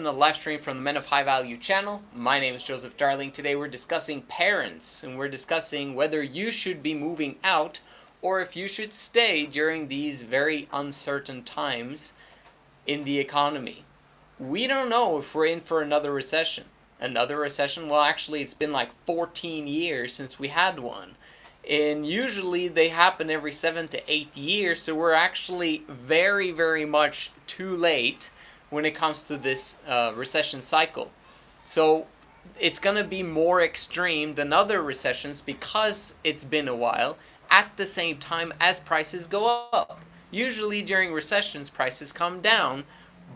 a live stream from the Men of High Value channel. My name is Joseph Darling. Today we're discussing parents, and we're discussing whether you should be moving out or if you should stay during these very uncertain times in the economy. We don't know if we're in for another recession. Another recession? Well, actually, it's been like 14 years since we had one. And usually they happen every 7 to 8 years, so we're actually very, very much too late when it comes to this recession cycle. So it's going to be more extreme than other recessions because it's been a while, at the same time as prices go up. Usually during recessions, prices come down,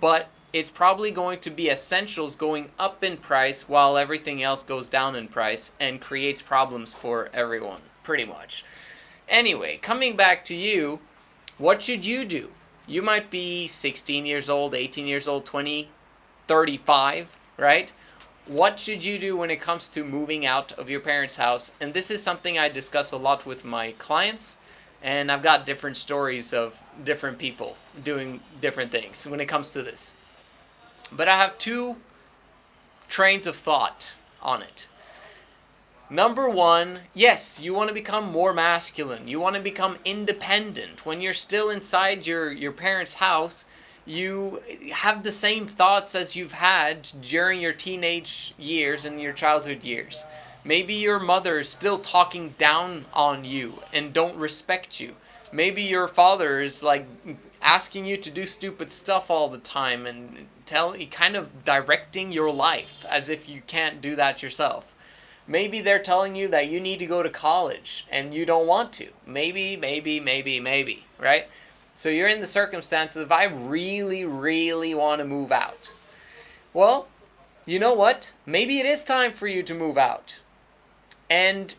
but it's probably going to be essentials going up in price while everything else goes down in price and creates problems for everyone, pretty much. Anyway, coming back to you, what should you do? You might be 16 years old, 18 years old, 20, 35, right? What should you do when it comes to moving out of your parents' house? And this is something I discuss a lot with my clients, and I've got different stories of different people doing different things when it comes to this. But I have two trains of thought on it. Number one, yes, you want to become more masculine. You want to become independent. When you're still inside your parents' house, you have the same thoughts as you've had during your teenage years and your childhood years. Maybe your mother is still talking down on you and don't respect you. Maybe your father is like asking you to do stupid stuff all the time and kind of directing your life as if you can't do that yourself. Maybe they're telling you that you need to go to college and you don't want to. Maybe, right? So you're in the circumstances of I really, really want to move out. Well, you know what? Maybe it is time for you to move out. And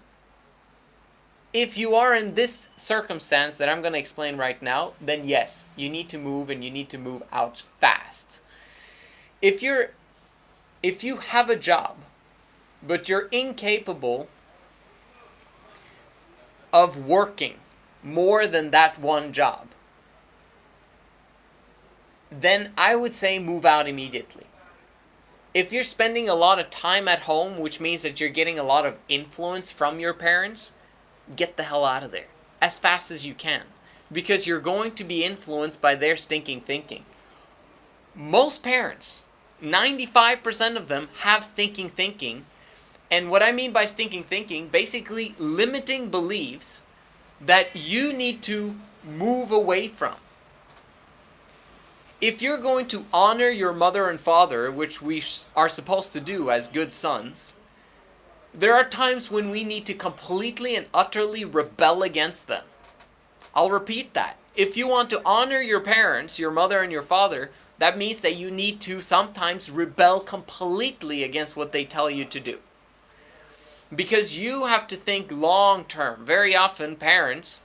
if you are in this circumstance that I'm going to explain right now, then yes, you need to move and you need to move out fast. If you have a job, but you're incapable of working more than that one job, then I would say move out immediately. If you're spending a lot of time at home, which means that you're getting a lot of influence from your parents, get the hell out of there as fast as you can, because you're going to be influenced by their stinking thinking. Most parents, 95% of them, have stinking thinking. And what I mean by stinking thinking, basically limiting beliefs that you need to move away from. If you're going to honor your mother and father, which we are supposed to do as good sons, there are times when we need to completely and utterly rebel against them. I'll repeat that. If you want to honor your parents, your mother and your father, that means that you need to sometimes rebel completely against what they tell you to do. Because you have to think long term. Very often parents,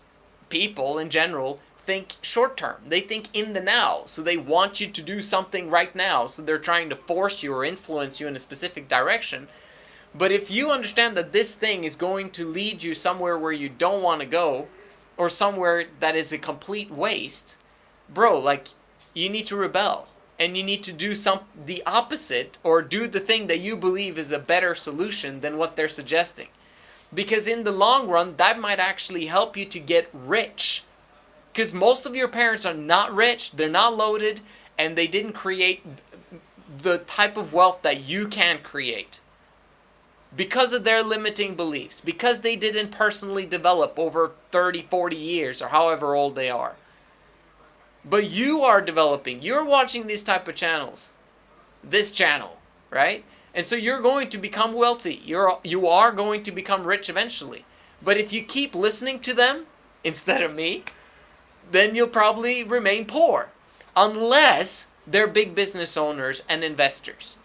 people in general, think short term. They think in the now. So they want you to do something right now. So they're trying to force you or influence you in a specific direction. But if you understand that this thing is going to lead you somewhere where you don't want to go, or somewhere that is a complete waste, bro, like, you need to rebel. And you need to do the opposite, or do the thing that you believe is a better solution than what they're suggesting. Because in the long run, that might actually help you to get rich. Because most of your parents are not rich, they're not loaded, and they didn't create the type of wealth that you can create. Because of their limiting beliefs, because they didn't personally develop over 30, 40 years, or however old they are. But you are developing. You're watching these type of channels. This channel, right? And so you're going to become wealthy. You are going to become rich eventually. But if you keep listening to them instead of me, then you'll probably remain poor. Unless they're big business owners and investors.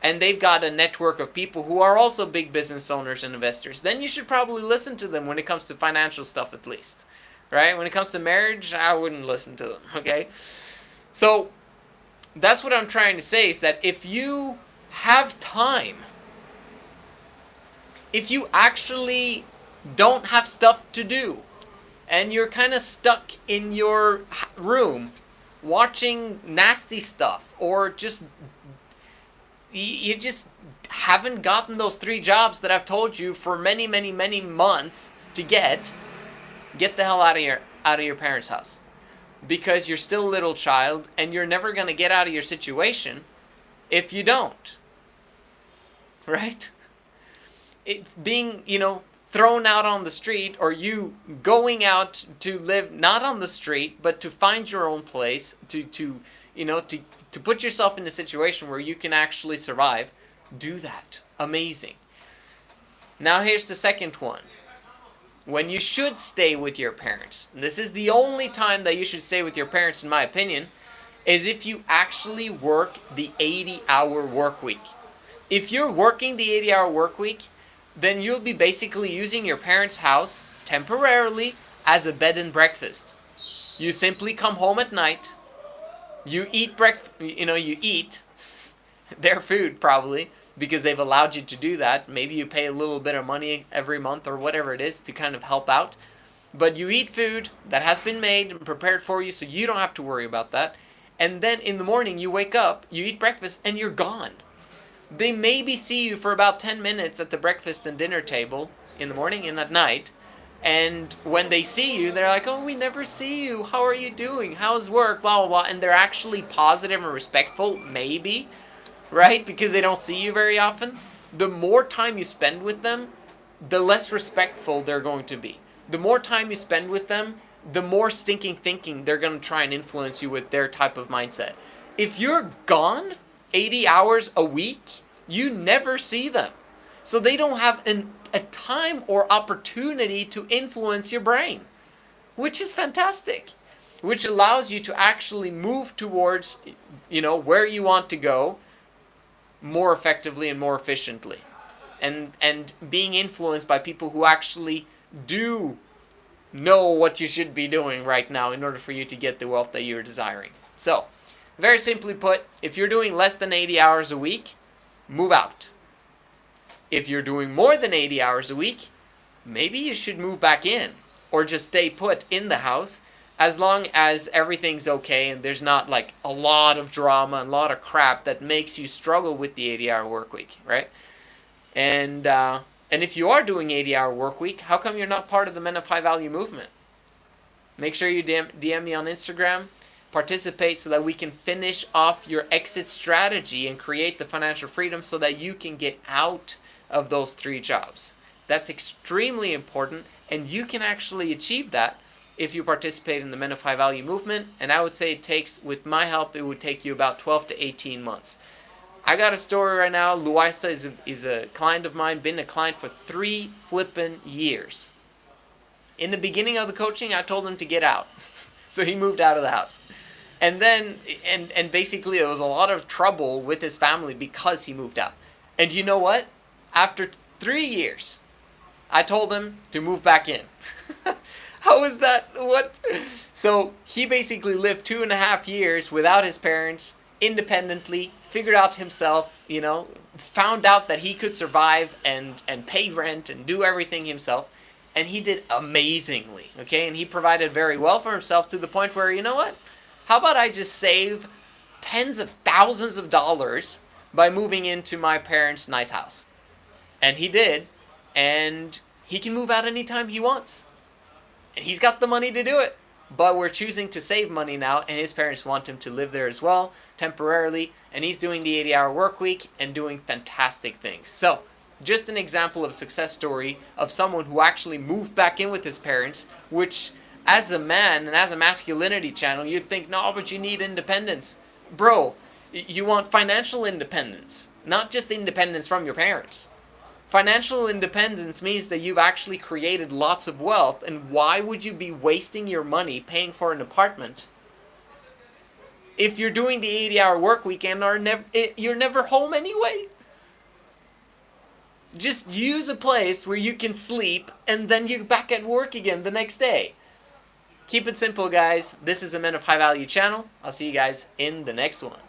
And they've got a network of people who are also big business owners and investors. Then you should probably listen to them when it comes to financial stuff at least. Right? When it comes to marriage, I wouldn't listen to them, okay? So, that's what I'm trying to say, is that if you have time, if you actually don't have stuff to do, and you're kind of stuck in your room watching nasty stuff, or just You just haven't gotten those 3 jobs that I've told you for many, many, many months to get the hell out of your parents' house, because you're still a little child and you're never going to get out of your situation if you don't. Right? Being, thrown out on the street, or you going out to live not on the street but to find your own place, to put yourself in a situation where you can actually survive, do that. Amazing. Now here's the second one. When you should stay with your parents, and this is the only time that you should stay with your parents in my opinion, is if you actually work the 80-hour work week. If you're working the 80-hour work week, then you'll be basically using your parents' house temporarily as a bed and breakfast. You simply come home at night, you eat you eat their food probably, because they've allowed you to do that. Maybe you pay a little bit of money every month or whatever it is to kind of help out. But you eat food that has been made and prepared for you, so you don't have to worry about that. And then in the morning you wake up, you eat breakfast, and you're gone. They maybe see you for about 10 minutes at the breakfast and dinner table in the morning and at night. And when they see you, they're like, oh, we never see you. How are you doing? How's work? Blah, blah, blah. And they're actually positive and respectful, maybe, right? Because they don't see you very often. The more time you spend with them, the less respectful they're going to be. The more time you spend with them, the more stinking thinking they're going to try and influence you with their type of mindset. If you're gone 80 hours a week, you never see them. So they don't have a time or opportunity to influence your brain, which is fantastic, which allows you to actually move towards, where you want to go more effectively and more efficiently, and being influenced by people who actually do know what you should be doing right now in order for you to get the wealth that you're desiring. So, very simply put, if you're doing less than 80 hours a week, move out. If you're doing more than 80 hours a week, maybe you should move back in, or just stay put in the house, as long as everything's okay and there's not like a lot of drama and a lot of crap that makes you struggle with the 80-hour work week, right? And if you are doing 80-hour work week, how come you're not part of the Men of High Value movement? Make sure you DM me on Instagram, participate so that we can finish off your exit strategy and create the financial freedom so that you can get out of those 3 jobs. That's extremely important, and you can actually achieve that if you participate in the Men of High Value movement. And I would say it takes, with my help, it would take you about 12 to 18 months. I got a story right now. Luaista is a client of mine, been a client for 3 flippin' years. In the beginning of the coaching, I told him to get out. So he moved out of the house. And then, and basically there was a lot of trouble with his family because he moved out. And you know what? After 3 years, I told him to move back in. How is that? What? So he basically lived 2.5 years without his parents, independently, figured out himself, found out that he could survive and pay rent and do everything himself. And he did amazingly, okay? And he provided very well for himself to the point where, you know what? How about I just save tens of thousands of dollars by moving into my parents' nice house? And he did, and he can move out anytime he wants. And he's got the money to do it. But we're choosing to save money now, and his parents want him to live there as well, temporarily, and he's doing the 80-hour work week and doing fantastic things. So, just an example of a success story of someone who actually moved back in with his parents, which, as a man and as a masculinity channel, you'd think, no, but you need independence. Bro, you want financial independence, not just independence from your parents. Financial independence means that you've actually created lots of wealth, and why would you be wasting your money paying for an apartment if you're doing the 80-hour work week and you're never home anyway? Just use a place where you can sleep and then you're back at work again the next day. Keep it simple, guys. This is the Men of High Value channel. I'll see you guys in the next one.